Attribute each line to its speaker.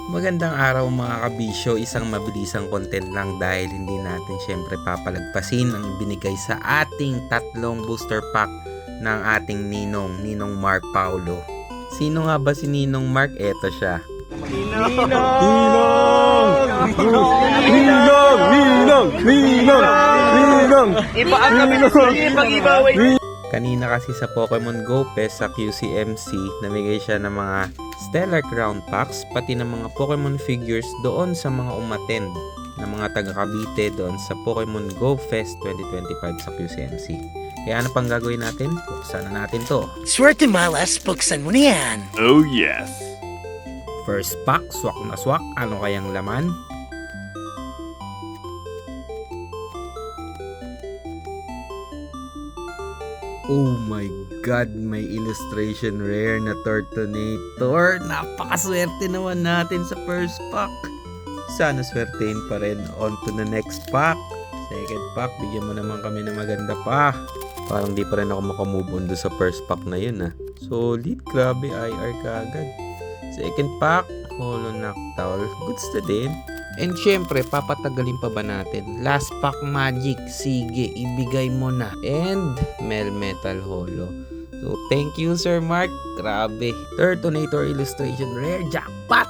Speaker 1: Magandang araw mga kabisyo, isang mabilisang content lang dahil hindi natin syempre papalagpasin ang binigay sa ating tatlong booster pack ng ating Ninong Mark Paulo. Sino nga ba si Ninong Mark? Eto siya. Kanina kasi sa Pokemon Go Fest sa QCMC, namigay siya ng mga Stellar Crown Packs, pati ng mga Pokemon figures doon sa mga umattend ng mga taga Cavite doon sa Pokemon Go Fest 2025 sa QCMC. Kaya ano pang gagawin natin? Buksan na natin to.
Speaker 2: Swerte malas, buksan mo na yan.
Speaker 3: Oh yes!
Speaker 1: First pack, swak na swak. Ano kayang laman? Oh my God, may illustration rare na Turtonator. Napakaswerte naman natin sa first pack. Sana swertein pa rin. On to the next pack. Second pack, bigyan mo naman kami ng maganda pa. Parang di pa rin ako makamove on doon sa first pack na yun Solid, grabe, IR kaagad. Second pack, Holo Noctowl. Goods na din. And syempre, papatagalin pa ba natin? Last pack magic, sige, ibigay mo na. And Melmetal Holo. So, thank you Sir Mark. Grabe. Turtonator illustration rare jackpot.